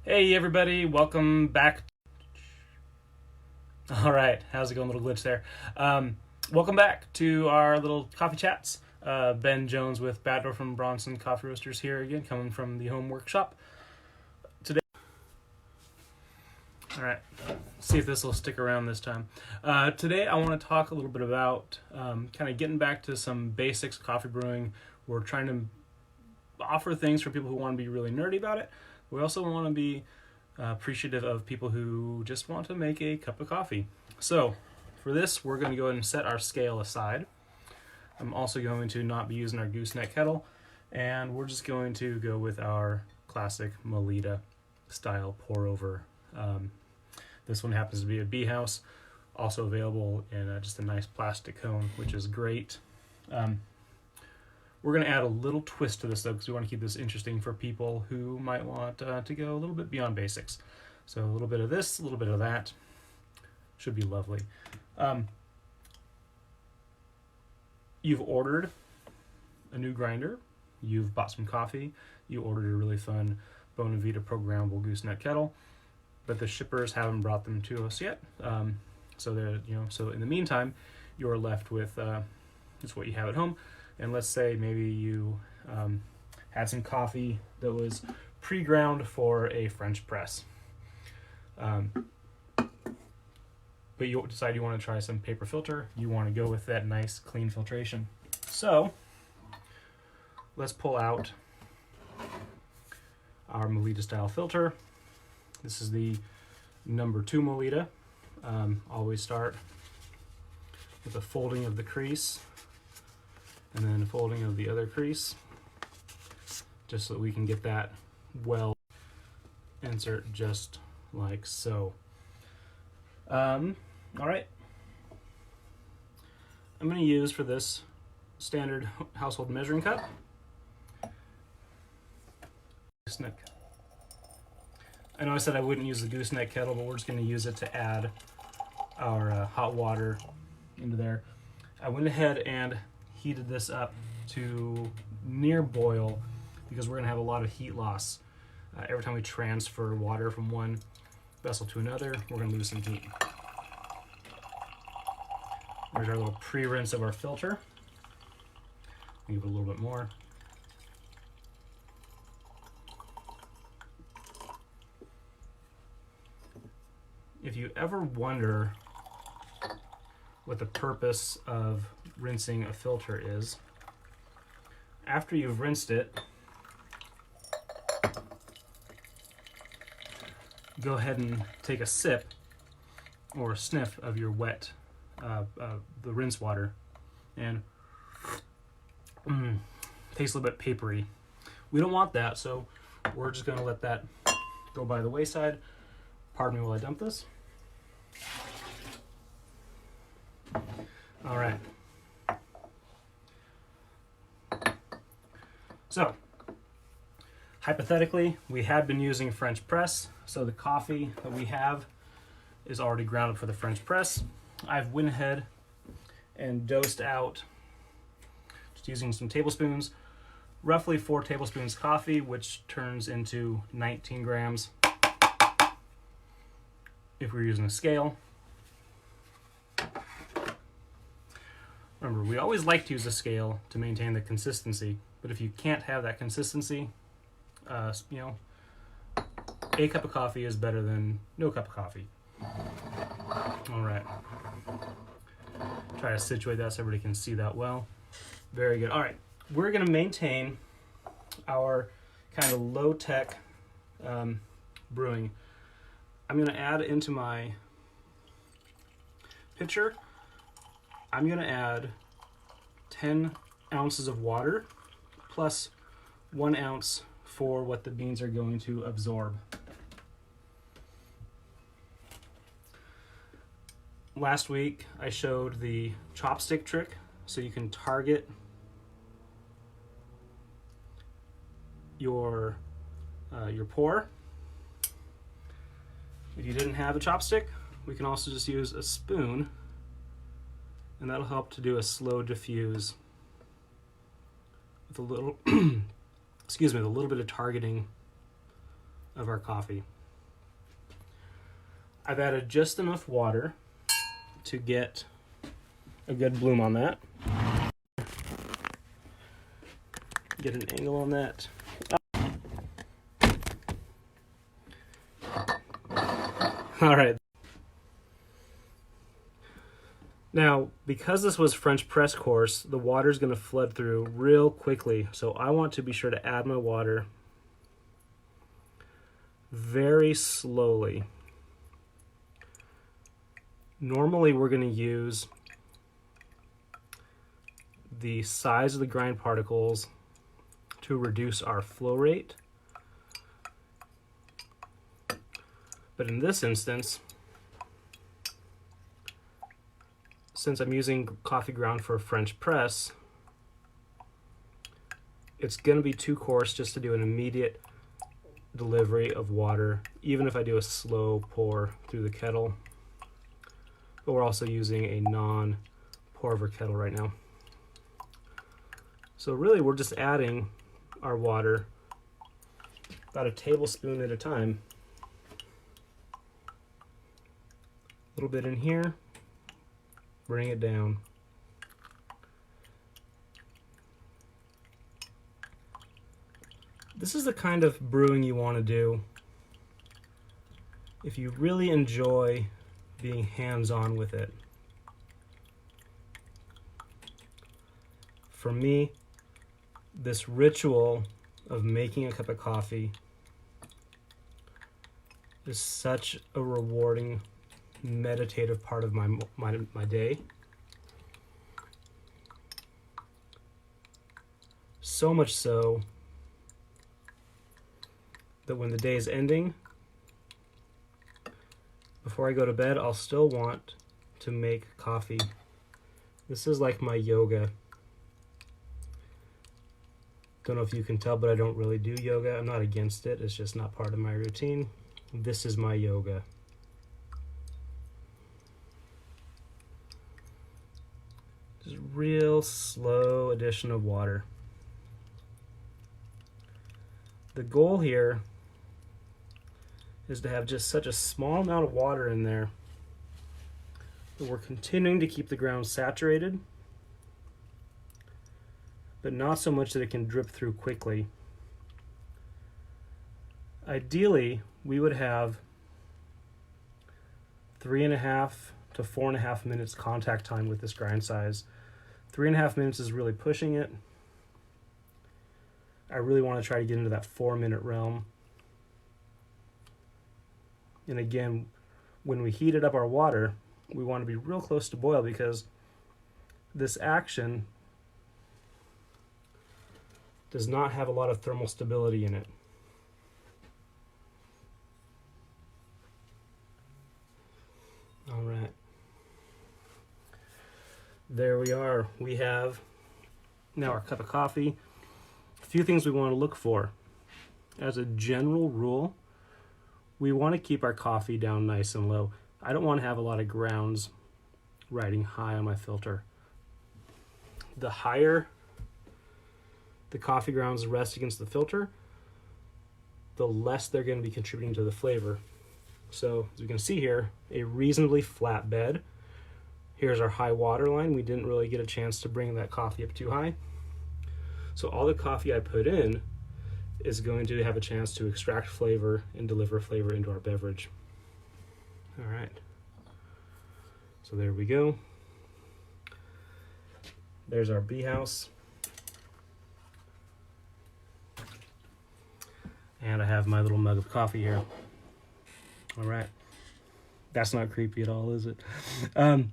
Hey everybody, welcome back. All right, how's it going? Little glitch there. Welcome back to our little coffee chats. Ben Jones with Bador from Bronson Coffee Roasters here again, coming from the home workshop today. All right, see if this will stick around this time. Today I want to talk a little bit about kind of getting back to some basics of coffee brewing. We're trying to offer things for people who want to be really nerdy about it. We also want to be appreciative of people who just want to make a cup of coffee. So for this, we're going to go ahead and set our scale aside. I'm also going to not be using our gooseneck kettle, and we're just going to go with our classic Melitta style pour over. This one happens to be a bee house, also available in just a nice plastic cone, which is great. We're going to add a little twist to this, though, because we want to keep this interesting for people who might want to go a little bit beyond basics. So a little bit of this, a little bit of that. Should be lovely. You've ordered a new grinder. You've bought some coffee. You ordered a really fun Bonavita programmable gooseneck kettle, but the shippers haven't brought them to us yet. So in the meantime, you're left with just what you have at home. And let's say maybe you had some coffee that was pre-ground for a French press. But you decide you want to try some paper filter. You want to go with that nice clean filtration. So let's pull out our Melitta style filter. This is the number 2 Melitta. Always start with a folding of the crease and then folding of the other crease, just so that we can get that well insert just like so. All right, I'm going to use for this standard household measuring cup. Gooseneck. I know I said I wouldn't use the gooseneck kettle, but we're just going to use it to add our hot water into there. I went ahead and heated this up to near boil because we're going to have a lot of heat loss. Every time we transfer water from one vessel to another, we're going to lose some heat. There's our little pre-rinse of our filter. Give it a little bit more. If you ever wonder what the purpose of rinsing a filter is, after you've rinsed it, go ahead and take a sip or a sniff of your wet, the rinse water, and tastes a little bit papery. We don't want that, so we're just going to let that go by the wayside. Pardon me while I dump this. All right. So, hypothetically, we had been using French press, so the coffee that we have is already ground up for the French press. I've went ahead and dosed out, just using some tablespoons, roughly 4 tablespoons coffee, which turns into 19 grams if we're using a scale. Remember, we always like to use a scale to maintain the consistency, but if you can't have that consistency, a cup of coffee is better than no cup of coffee. All right. Try to situate that so everybody can see that well. Very good. All right. We're going to maintain our kind of low-tech brewing. I'm going to add into my pitcher, I'm going to add 10 ounces of water plus 1 ounce for what the beans are going to absorb. Last week I showed the chopstick trick, so you can target your pour. If you didn't have a chopstick, we can also just use a spoon, and that'll help to do a slow diffuse with a little, excuse me, with a little bit of targeting of our coffee. I've added just enough water to get a good bloom on that. Get an angle on that. All right. Now, because this was French press coarse, the water is going to flood through real quickly. So I want to be sure to add my water very slowly. Normally, we're going to use the size of the grind particles to reduce our flow rate. But in this instance, since I'm using coffee ground for a French press, it's going to be too coarse just to do an immediate delivery of water, even if I do a slow pour through the kettle. But we're also using a non-pour-over kettle right now. So really we're just adding our water about a tablespoon at a time. A little bit in here, bring it down. This is the kind of brewing you want to do if you really enjoy being hands-on with it. For me, this ritual of making a cup of coffee is such a rewarding, meditative part of my day. So much so that when the day is ending, before I go to bed, I'll still want to make coffee. This is like my yoga. Don't know if you can tell, but I don't really do yoga. I'm not against it. It's just not part of my routine. This is my yoga. Just real slow addition of water. The goal here is to have just such a small amount of water in there that we're continuing to keep the ground saturated, but not so much that it can drip through quickly. Ideally, we would have 3.5 to 4.5 minutes contact time with this grind size. 3.5 minutes is really pushing it. I really want to try to get into that 4-minute realm. And again, when we heated up our water, we want to be real close to boil because this action does not have a lot of thermal stability in it. All right. There we are. We have now our cup of coffee. A few things we want to look for. As a general rule, we want to keep our coffee down nice and low. I don't want to have a lot of grounds riding high on my filter. The higher the coffee grounds rest against the filter, the less they're going to be contributing to the flavor. So as we can see here, a reasonably flat bed. Here's our high water line. We didn't really get a chance to bring that coffee up too high. So all the coffee I put in is going to have a chance to extract flavor and deliver flavor into our beverage. All right. So there we go. There's our bee house. And I have my little mug of coffee here. All right. That's not creepy at all, is it? Let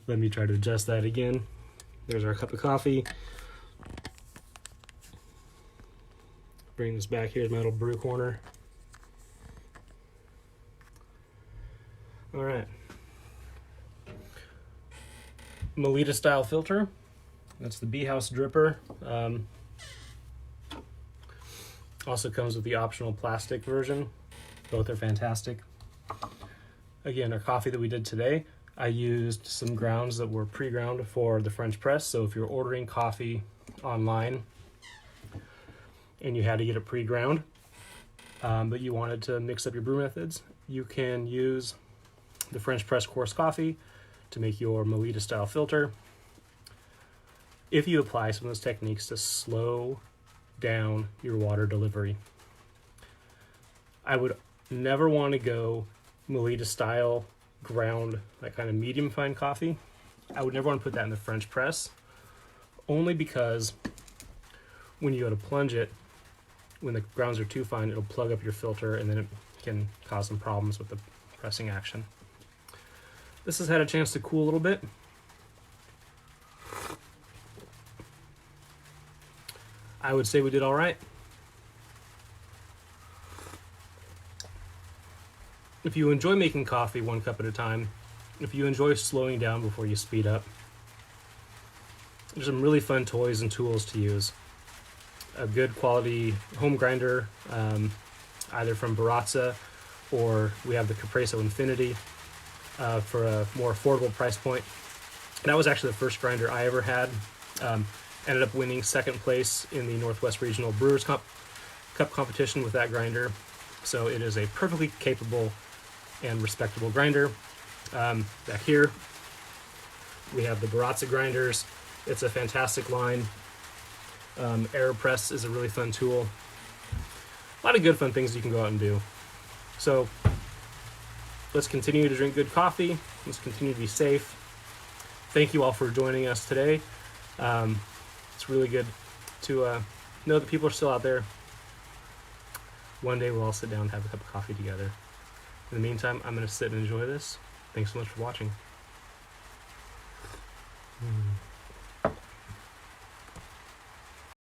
me try to adjust that again. There's our cup of coffee. Bring this back. Here's my little brew corner. All right. Melitta style filter. That's the bee house dripper. Also comes with the optional plastic version. Both are fantastic. Again, our coffee that we did today, I used some grounds that were pre-ground for the French press. So if you're ordering coffee online and you had to get it pre-ground, but you wanted to mix up your brew methods, you can use the French press coarse coffee to make your Melitta style filter. If you apply some of those techniques to slow down your water delivery, I would never want to go Melitta style ground, that kind of medium fine coffee. I would never want to put that in the French press, only because when you go to plunge it, when the grounds are too fine, it'll plug up your filter and then it can cause some problems with the pressing action. This has had a chance to cool a little bit. I would say we did all right. If you enjoy making coffee 1 cup at a time, if you enjoy slowing down before you speed up, there's some really fun toys and tools to use. A good quality home grinder, either from Baratza, or we have the Capresso Infinity for a more affordable price point. That was actually the first grinder I ever had. Ended up winning 2nd place in the Northwest Regional Brewers Cup competition with that grinder. So it is a perfectly capable and respectable grinder. Back here, we have the Baratza grinders. It's a fantastic line. AeroPress is a really fun tool. A lot of good fun things you can go out and do. So let's continue to drink good coffee. Let's continue to be safe. Thank you all for joining us today. It's really good to know that people are still out there. One day we'll all sit down and have a cup of coffee together. In the meantime, I'm going to sit and enjoy this. Thanks so much for watching.